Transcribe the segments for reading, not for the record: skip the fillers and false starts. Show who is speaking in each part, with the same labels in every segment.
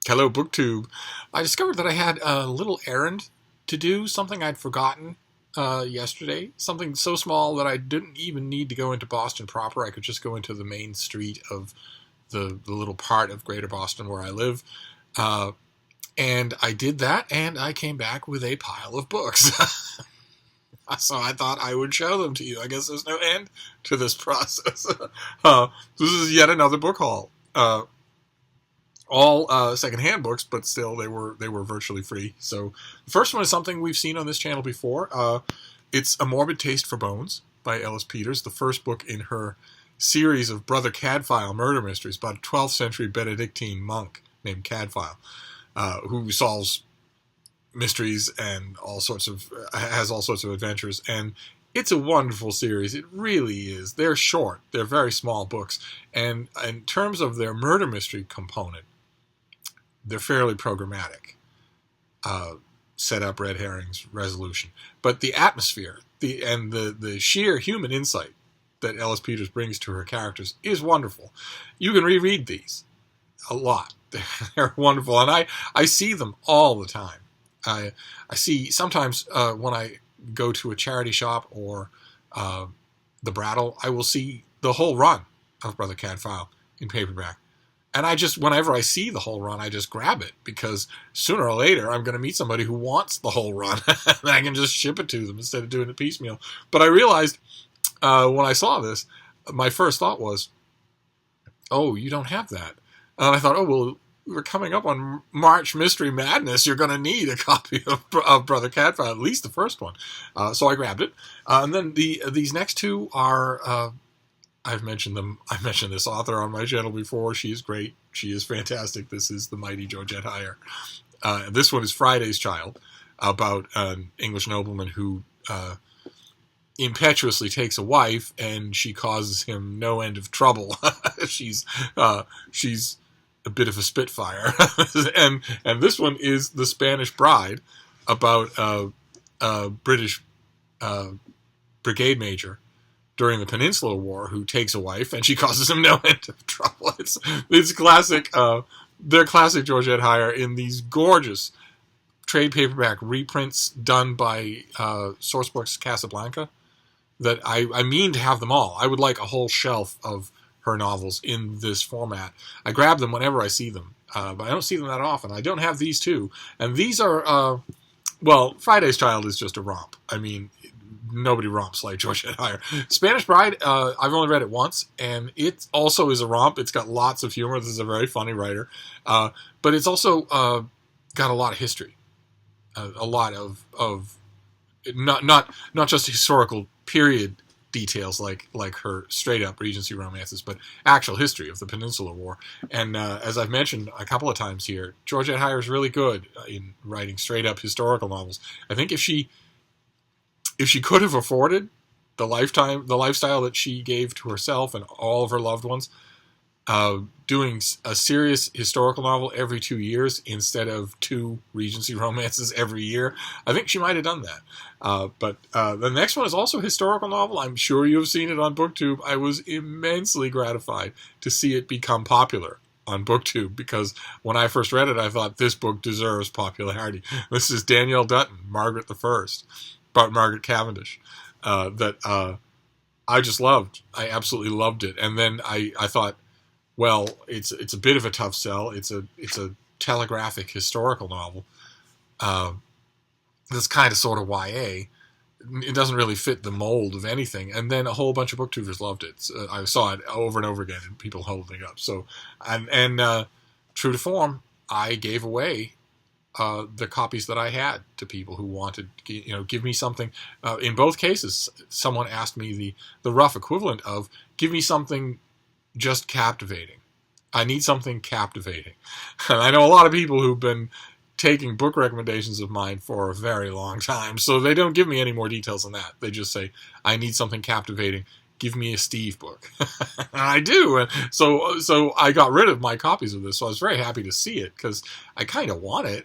Speaker 1: Hello, BookTube. I discovered that I had a little errand to do, something I'd forgotten yesterday. Something so small that I didn't even need to go into Boston proper. I could just go into the main street of the little part of Greater Boston where I live. Uh, and I did that, and I came back with a pile of books. So I thought I would show them to you. I guess there's no end to this process. This is yet another book haul. All secondhand books, but still they were virtually free. So the first one is something we've seen on this channel before. It's A Morbid Taste for Bones by Ellis Peters, the first book in her series of Brother Cadfael murder mysteries about a 12th century Benedictine monk named Cadfael, who solves mysteries and has all sorts of adventures. And it's a wonderful series. It really is. They're short. They're very small books. And in terms of their murder mystery component, they're fairly programmatic. Set up, red herrings, resolution. But the atmosphere, the sheer human insight that Ellis Peters brings to her characters is wonderful. You can reread these a lot. They're wonderful, and I see them all the time. I see sometimes when I go to a charity shop or the Brattle, I will see the whole run of Brother Cadfael in paperback. And whenever I see the whole run, I just grab it, because sooner or later I'm going to meet somebody who wants the whole run, and I can just ship it to them instead of doing it piecemeal. But I realized when I saw this, my first thought was, oh, you don't have that. And I thought, oh, well, we're coming up on March Mystery Madness. You're going to need a copy of Brother Cadfael, at least the first one. So I grabbed it. And then these next two are... I've mentioned them. I mentioned this author on my channel before. She is great. She is fantastic. This is the mighty Georgette Heyer. This one is Friday's Child, about an English nobleman who impetuously takes a wife, and she causes him no end of trouble. she's a bit of a spitfire. and this one is The Spanish Bride, about a British brigade major during the Peninsular War who takes a wife, and she causes him no end of trouble. It's classic. They're classic Georgette Heyer in these gorgeous trade paperback reprints done by Sourcebooks Casablanca. That I mean to have them all. I would like a whole shelf of her novels in this format. I grab them whenever I see them, but I don't see them that often. I don't have these two, and these are well, Friday's Child is just a romp. I mean, nobody romps like Georgette Heyer. Spanish Bride, I've only read it once, and it also is a romp. It's got lots of humor. This is a very funny writer. But it's also got a lot of history. A lot of not just historical period details like her straight-up Regency romances, but actual history of the Peninsular War. And as I've mentioned a couple of times here, Georgette Heyer is really good in writing straight-up historical novels. I think if she could have afforded the lifestyle that she gave to herself and all of her loved ones, doing a serious historical novel every 2 years instead of 2 Regency romances every year, I think she might have done that. But the next one is also a historical novel. I'm sure you've seen it on BookTube. I was immensely gratified to see it become popular on BookTube, because when I first read it, I thought this book deserves popularity. This is Danielle Dutton, Margaret the First, about Margaret Cavendish, that I just loved. I absolutely loved it. And then I thought, well, it's a bit of a tough sell. It's a telegraphic historical novel. That's kind of sort of YA. It doesn't really fit the mold of anything. And then a whole bunch of booktubers loved it. I saw it over and over again, and people holding it up. So, and true to form, I gave away the copies that I had to people who wanted, give me something. In both cases, someone asked me the rough equivalent of, give me something just captivating. I need something captivating. And I know a lot of people who've been taking book recommendations of mine for a very long time, so they don't give me any more details than that. They just say, I need something captivating. Give me a Steve book. And I do. And so I got rid of my copies of this, so I was very happy to see it, because I kind of want it.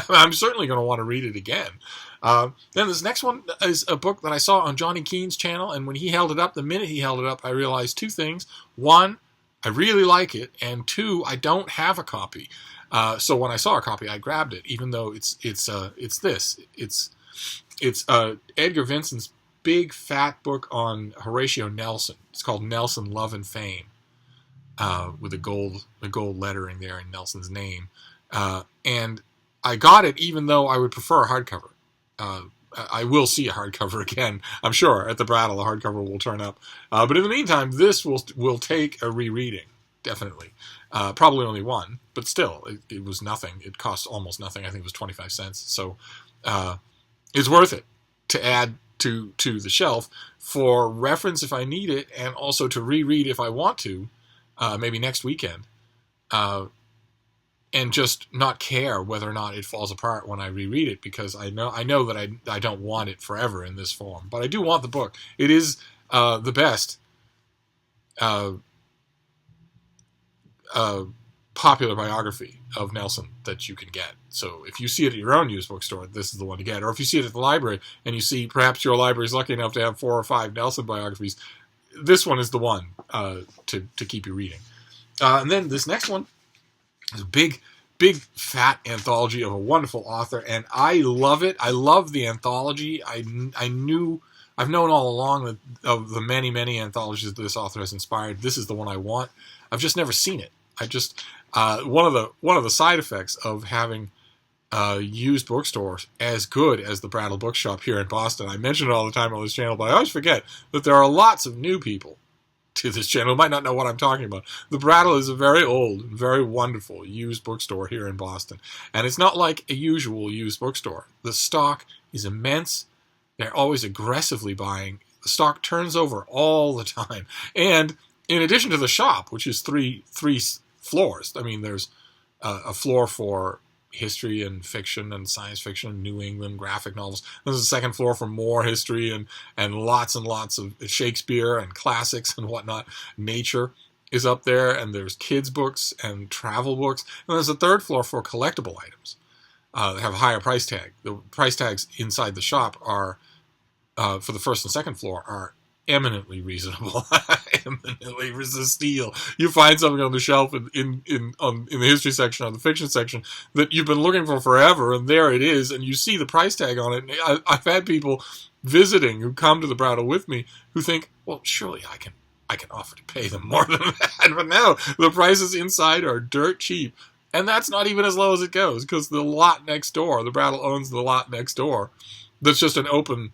Speaker 1: I'm certainly going to want to read it again. Then this next one is a book that I saw on Johnny Keane's channel, and when he held it up, the minute he held it up, I realized two things. One, I really like it, and two, I don't have a copy. So when I saw a copy, I grabbed it, even though it's Edgar Vincent's big fat book on Horatio Nelson. It's called Nelson, Love and Fame, with the gold lettering there in Nelson's name. And I got it, even though I would prefer a hardcover. I will see a hardcover again, I'm sure. At the Brattle, a hardcover will turn up. But in the meantime, this will take a rereading, definitely. Probably only one, but still, it was nothing. It cost almost nothing. I think it was 25 cents. So it's worth it to add to the shelf for reference if I need it, and also to reread if I want to, maybe next weekend. And just not care whether or not it falls apart when I reread it, because I know that I don't want it forever in this form. But I do want the book. It is the best popular biography of Nelson that you can get. So if you see it at your own used bookstore, this is the one to get. Or if you see it at the library and you see perhaps your library is lucky enough to have 4 or 5 Nelson biographies, this one is the one to keep you reading. And then this next one is a big fat anthology of a wonderful author, and I love it. I love the anthology. I've known all along of the many anthologies that this author has inspired. This is the one I want. I've just never seen it. I just one of the side effects of having used bookstores as good as the Brattle Bookshop here in Boston. I mention it all the time on this channel, but I always forget that there are lots of new people to this channel who might not know what I'm talking about. The Brattle is a very old, very wonderful used bookstore here in Boston, and it's not like a usual used bookstore. The stock is immense. They're always aggressively buying. The stock turns over all the time, and in addition to the shop, which is three floors. I mean, there's a floor for history and fiction and science fiction, New England graphic novels. There's a second floor for more history and lots of Shakespeare and classics and whatnot. Nature is up there, and there's kids' books and travel books. And there's a third floor for collectible items that have a higher price tag. The price tags inside the shop are, for the first and second floor, are eminently reasonable. Eminently steal. You find something on the shelf in the history section or the fiction section that you've been looking for forever, and there it is, and you see the price tag on it. And I've had people visiting who come to the Brattle with me who think, well, surely I can offer to pay them more than that. But no, the prices inside are dirt cheap. And that's not even as low as it goes, because the lot next door, the Brattle owns the lot next door, that's just an open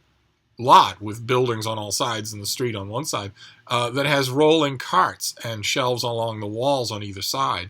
Speaker 1: lot with buildings on all sides and the street on one side, that has rolling carts and shelves along the walls on either side,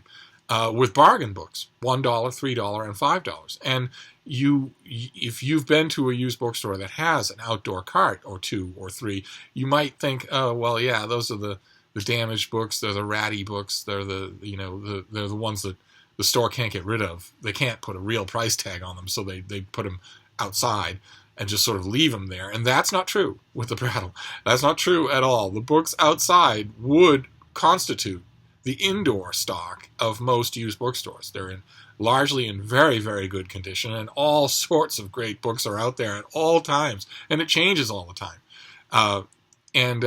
Speaker 1: with bargain books, $1, $3, and $5. And if you've been to a used bookstore that has an outdoor cart or 2 or 3, you might think, oh, well, yeah, those are the damaged books. They're the ratty books. They're they're the ones that the store can't get rid of. They can't put a real price tag on them, so they put them outside and just sort of leave them there. And that's not true with the Brattle. That's not true at all. The books outside would constitute the indoor stock of most used bookstores. They're largely in very, very good condition, and all sorts of great books are out there at all times, and it changes all the time. And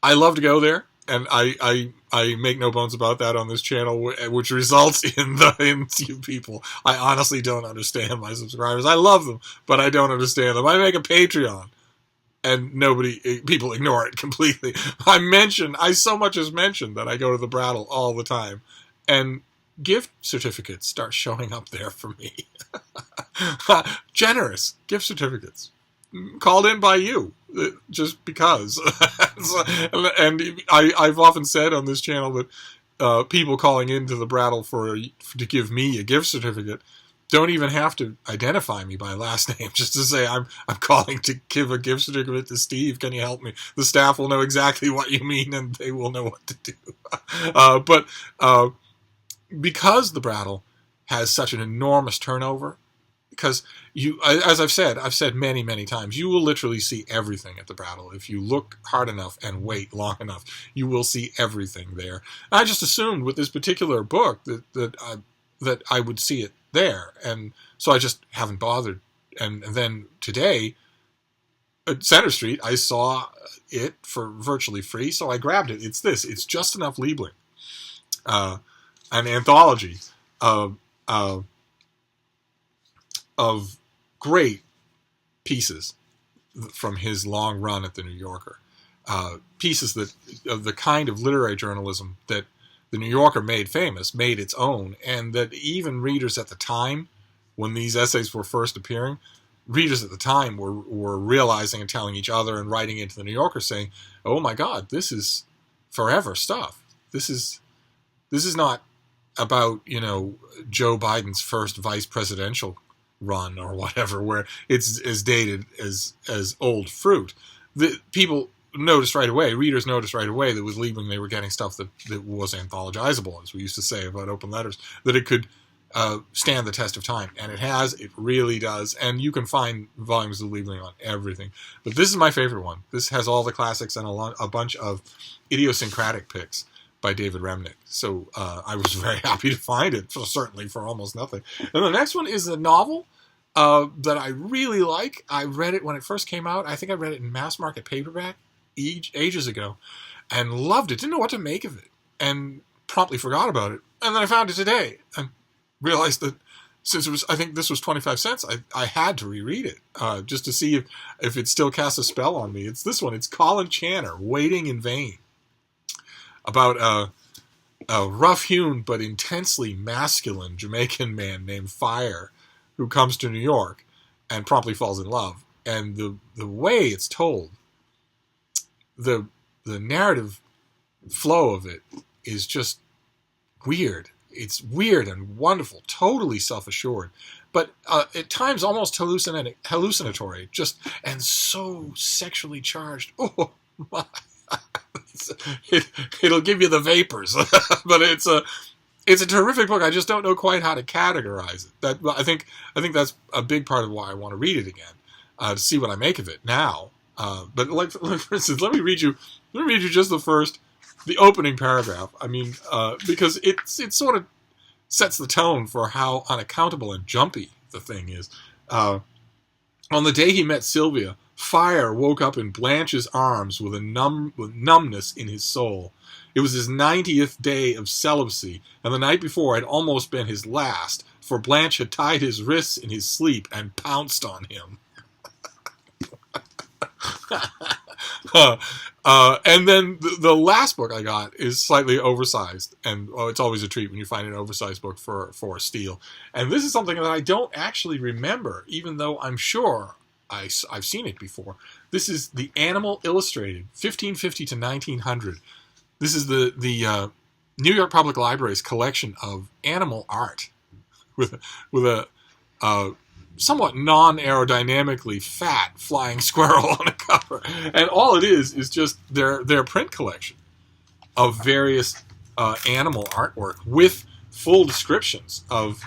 Speaker 1: I love to go there, and I make no bones about that on this channel, which results in you people. I honestly don't understand my subscribers. I love them, but I don't understand them. I make a Patreon, and people ignore it completely. I so much as mentioned that I go to the Brattle all the time, and gift certificates start showing up there for me. Generous gift certificates. Called in by you, just because. And I've often said on this channel that people calling into the Brattle to give me a gift certificate don't even have to identify me by last name, just to say I'm calling to give a gift certificate to Steve. Can you help me? The staff will know exactly what you mean, and they will know what to do. But because the Brattle has such an enormous turnover, because as I've said many times, you will literally see everything at the Brattle. If you look hard enough and wait long enough, you will see everything there. I just assumed with this particular book that I would see it there, and so I just haven't bothered. And then today at Center Street, I saw it for virtually free, so I grabbed it. It's just enough Liebling an anthology of of, of great pieces from his long run at the New Yorker. Pieces that of the kind of literary journalism that the New Yorker made famous, made its own, and that even readers at the time, when these essays were first appearing, readers at the time were realizing and telling each other and writing into the New Yorker saying, "Oh my God, this is forever stuff. This is not about, Joe Biden's first vice presidential run or whatever, where it's as dated as old fruit." The people noticed right away, readers noticed right away that with Liebling they were getting stuff that was anthologizable, as we used to say about open letters, that it could stand the test of time. And it really does. And you can find volumes of Liebling on everything. But this is my favorite one. This has all the classics and a bunch of idiosyncratic picks by David Remnick. So I was very happy to find it, certainly for almost nothing. And the next one is a novel that I really like. I read it when it first came out. I think I read it in mass market paperback ages ago and loved it. Didn't know what to make of it and promptly forgot about it. And then I found it today and realized that since I think this was 25 cents, I had to reread it just to see if it still casts a spell on me. It's this one. It's Colin Channer, Waiting in Vain, about a rough-hewn but intensely masculine Jamaican man named Fire who comes to New York and promptly falls in love. And the way it's told, the narrative flow of it is just weird. It's weird and wonderful, totally self-assured, but at times almost hallucinatory, and so sexually charged. Oh my! It'll give you the vapors, but it's a terrific book. I just don't know quite how to categorize it. I think that's a big part of why I want to read it again, to see what I make of it now. But like for instance, let me read you just the opening paragraph. I mean, because it sort of sets the tone for how unaccountable and jumpy the thing is. On the day he met Sylvia, Fire woke up in Blanche's arms with numbness in his soul. It was his 90th day of celibacy, and the night before had almost been his last, for Blanche had tied his wrists in his sleep and pounced on him. And then the last book I got is slightly oversized, and it's always a treat when you find an oversized book for a steal. And this is something that I don't actually remember, even though I'm sure I've seen it before. This is The Animal Illustrated, 1550 to 1900. This is the New York Public Library's collection of animal art with a somewhat non-aerodynamically fat flying squirrel on a cover. And all it is just their print collection of various animal artwork with full descriptions of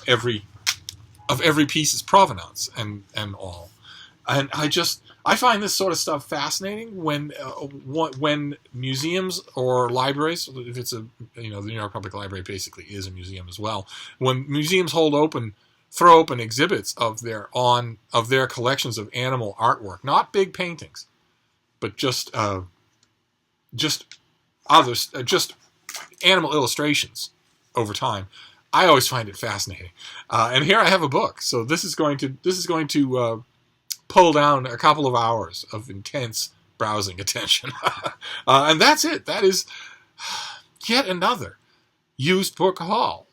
Speaker 1: every piece's provenance and all. And I find this sort of stuff fascinating when museums or libraries, if it's the New York Public Library basically is a museum as well, when museums throw open exhibits of their collections of animal artwork, not big paintings, but just animal illustrations over time. I always find it fascinating, and here I have a book. So this is going to pull down a couple of hours of intense browsing attention, and that's it. That is yet another used book haul,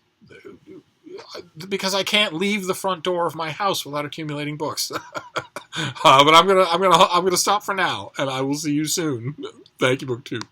Speaker 1: because I can't leave the front door of my house without accumulating books. But I'm gonna stop for now, and I will see you soon. Thank you, BookTube.